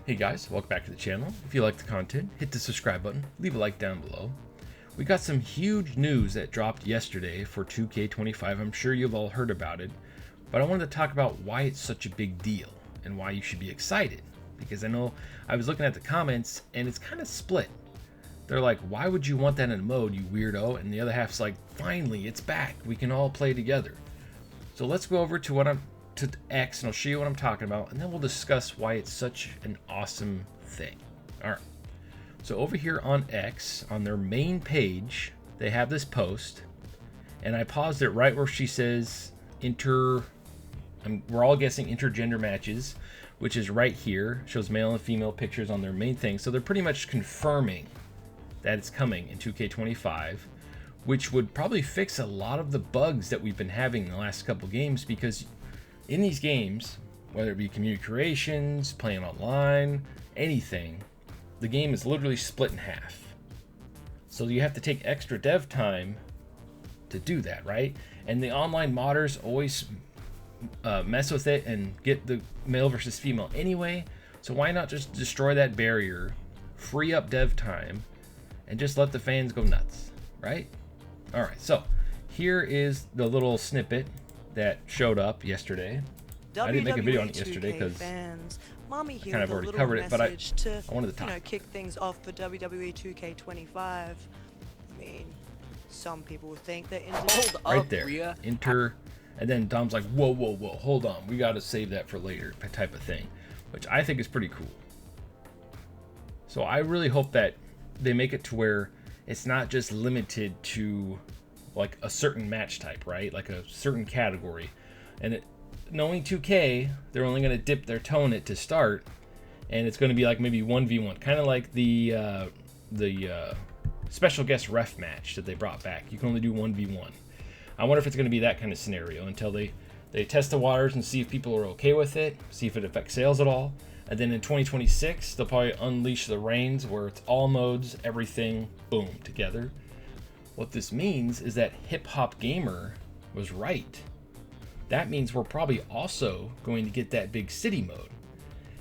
Hey guys, welcome back to the channel. If you like the content, hit the subscribe button, leave a like down below. We got some huge news that dropped yesterday for 2K25. I'm sure you've all heard about it, but I wanted to talk about why it's such a big deal and why you should be excited. Because I know I was looking at the comments and it's kind of split. They're like, why would you want that in a mode, you weirdo? And the other half's like, finally, it's back. We can all play together. So let's go over to X and I'll show you what I'm talking about, and then we'll discuss why it's such an awesome thing. All right. So over here on X, on their main page, they have this post, and I paused it right where she says we're all guessing intergender matches, which is right here. Shows male and female pictures on their main thing. So they're pretty much confirming that it's coming in 2K25, which would probably fix a lot of the bugs that we've been having in the last couple games, because in these games, whether it be community creations, playing online, anything, the game is literally split in half. So you have to take extra dev time to do that, right? And the online modders always mess with it and get the male versus female anyway. So why not just destroy that barrier, free up dev time, and just let the fans go nuts, right? All right, so here is the little snippet that showed up yesterday. I didn't make a video on it yesterday because I kind of already covered it, but I wanted to talk. Kick things off for WWE 2K25. I mean, some people think that right there, and then Dom's like, whoa, hold on, we got to save that for later, type of thing, which I think is pretty cool. So I really hope that they make it to where it's not just limited to like a certain match type, right? Like a certain category. And knowing 2K, they're only going to dip their toe in it to start, and it's going to be like maybe 1v1, kind of like the special guest ref match that they brought back. You can only do 1v1. I wonder if it's going to be that kind of scenario until they test the waters and see if people are okay with it, see if it affects sales at all. And then in 2026, they'll probably unleash the reins where it's all modes, everything, boom, together. What this means is that Hip Hop Gamer was right. That means we're probably also going to get that big city mode.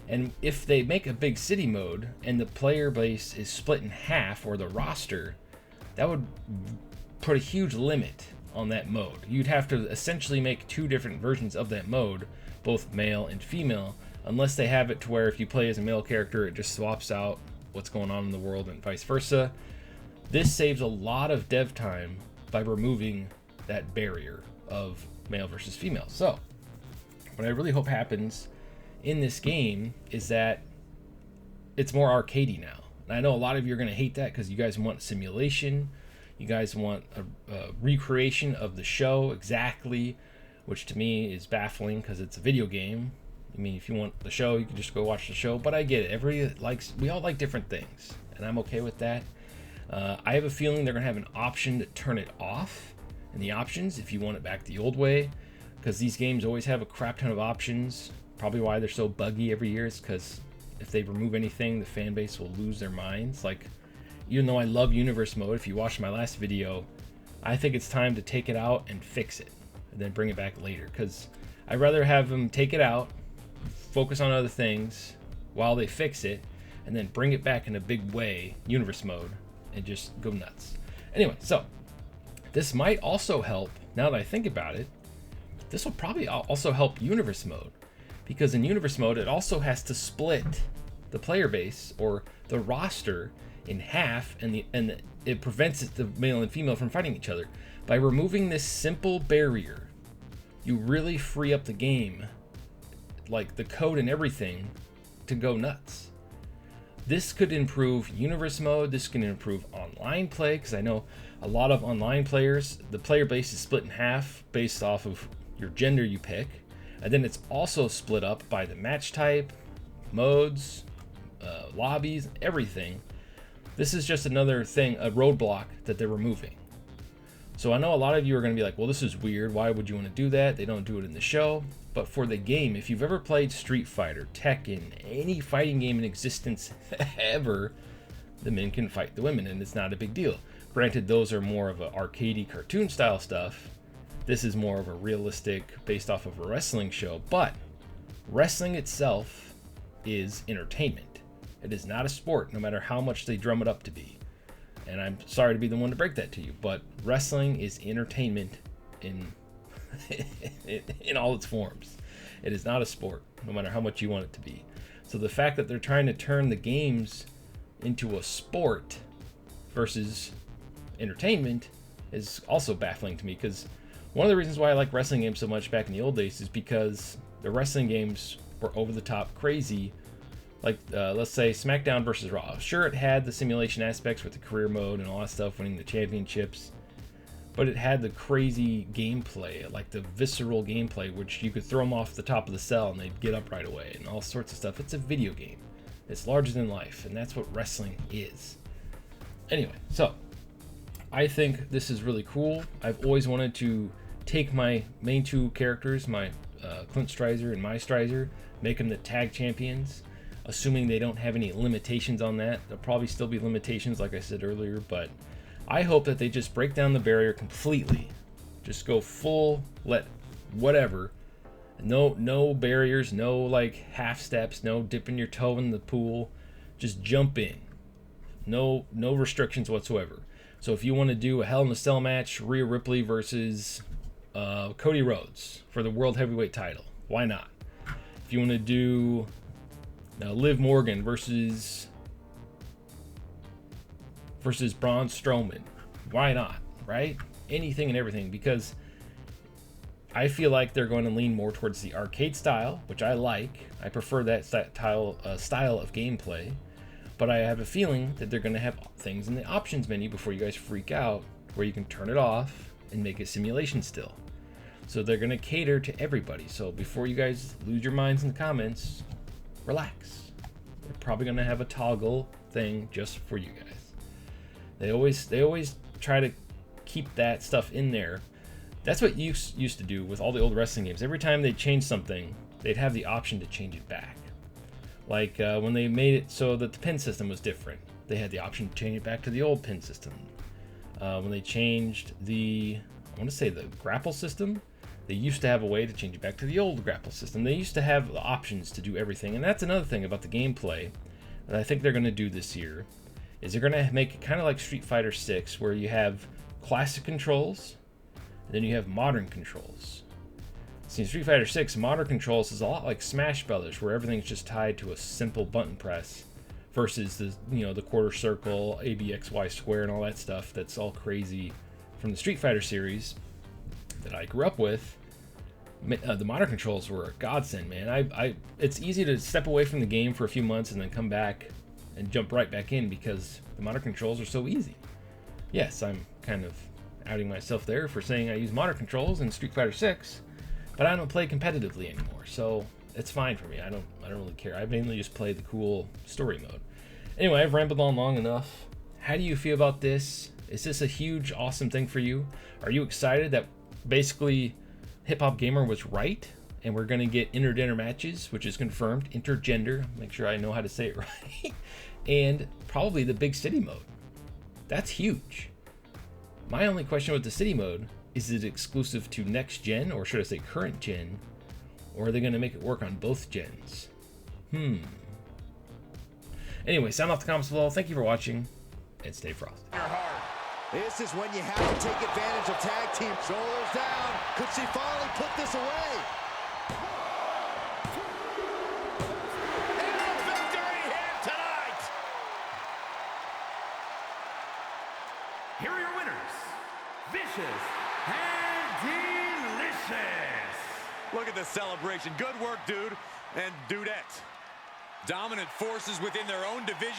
And if they make a big city mode and the player base is split in half, or the roster, that would put a huge limit on that mode. You'd have to essentially make two different versions of that mode, both male and female, unless they have it to where if you play as a male character, it just swaps out what's going on in the world and vice versa. This saves a lot of dev time by removing that barrier of male versus female. So what I really hope happens in this game is that it's more arcadey now. And I know a lot of you are going to hate that because you guys want simulation. You guys want a recreation of the show exactly, which to me is baffling because it's a video game. I mean, if you want the show, you can just go watch the show, but I get it. We all like different things, and I'm okay with that. I have a feeling they're gonna have an option to turn it off in the options if you want it back the old way, because these games always have a crap ton of options. Probably why they're so buggy every year is because if they remove anything, the fan base will lose their minds. Like, even though I love universe mode, if you watched my last video, I think it's time to take it out and fix it and then bring it back later, because I'd rather have them take it out, focus on other things while they fix it, and then bring it back in a big way, universe mode, and just go nuts. Anyway, so this might also help, now that I think about it, this will probably also help universe mode, because in universe mode it also has to split the player base or the roster in half, and it prevents the male and female from fighting each other. By removing this simple barrier, you really free up the game, like the code and everything, to go nuts. This could improve universe mode. This can improve online play, because I know a lot of online players, the player base is split in half based off of your gender you pick, and then it's also split up by the match type, modes, lobbies, everything. This is just another thing, a roadblock that they're removing. So I know a lot of you are going to be like, well, this is weird. Why would you want to do that? They don't do it in the show. But for the game, if you've ever played Street Fighter, Tekken, any fighting game in existence ever, the men can fight the women, and it's not a big deal. Granted, those are more of a arcadey cartoon style stuff. This is more of a realistic, based off of a wrestling show, but wrestling itself is entertainment. It is not a sport, no matter how much they drum it up to be. And I'm sorry to be the one to break that to you, but wrestling is entertainment in in all its forms. It is not a sport, no matter how much you want it to be. So the fact that they're trying to turn the games into a sport versus entertainment is also baffling to me, because one of the reasons why I like wrestling games so much back in the old days is because the wrestling games were over the top crazy. Like, let's say SmackDown versus Raw. Sure, it had the simulation aspects with the career mode and all that stuff, winning the championships, but it had the crazy gameplay, like the visceral gameplay, which you could throw them off the top of the cell and they'd get up right away and all sorts of stuff. It's a video game. It's larger than life, and that's what wrestling is. Anyway, so I think this is really cool. I've always wanted to take my main two characters, my Clint Streiser and my Streiser, make them the tag champions, assuming they don't have any limitations on that. There'll probably still be limitations, like I said earlier, but I hope that they just break down the barrier completely. Just go full, let whatever. No barriers, no like half steps, no dipping your toe in the pool. Just jump in. No restrictions whatsoever. So if you want to do a Hell in a Cell match, Rhea Ripley versus Cody Rhodes for the World Heavyweight title, why not? If you want to do Liv Morgan versus Braun Strowman, why not, right? Anything and everything, because I feel like they're going to lean more towards the arcade style, which I like. I prefer that style of gameplay, but I have a feeling that they're going to have things in the options menu before you guys freak out, where you can turn it off and make it simulation still. So they're going to cater to everybody. So before you guys lose your minds in the comments, relax. They're probably going to have a toggle thing just for you guys. They always try to keep that stuff in there. That's what you used to do with all the old wrestling games. Every time they changed something, they'd have the option to change it back. Like when they made it so that the pin system was different, they had the option to change it back to the old pin system. When they changed the grapple system, they used to have a way to change it back to the old grapple system. They used to have the options to do everything, and that's another thing about the gameplay that I think they're going to do this year, is they're going to make it kind of like Street Fighter 6, where you have classic controls, and then you have modern controls. See, in Street Fighter 6, modern controls is a lot like Smash Brothers, where everything's just tied to a simple button press, versus the quarter circle, A, B, X, Y square, and all that stuff that's all crazy from the Street Fighter series that I grew up with. The modern controls were a godsend, man. It's easy to step away from the game for a few months and then come back and jump right back in, because the modern controls are so easy. Yes, I'm kind of outing myself there for saying I use modern controls in Street Fighter 6, but I don't play competitively anymore, so it's fine for me. I don't really care. I mainly just play the cool story mode. Anyway, I've rambled on long enough. How do you feel about this? Is this a huge, awesome thing for you? Are you excited that basically Hip Hop Gamer was right, and we're going to get intergender matches, which is confirmed, intergender, make sure I know how to say it right, and probably the big city mode? That's huge. My only question with the city mode, is it exclusive to next gen, or should I say current gen, or are they going to make it work on both gens? Anyway, sound off the comments below. Thank you for watching, and stay frosty. This is when you have to take advantage of tag team. Shoulders down. Could she finally put this away? And a victory here tonight. Here are your winners, Vicious and Delicious. Look at the celebration. Good work, dude and dudette. Dominant forces within their own division.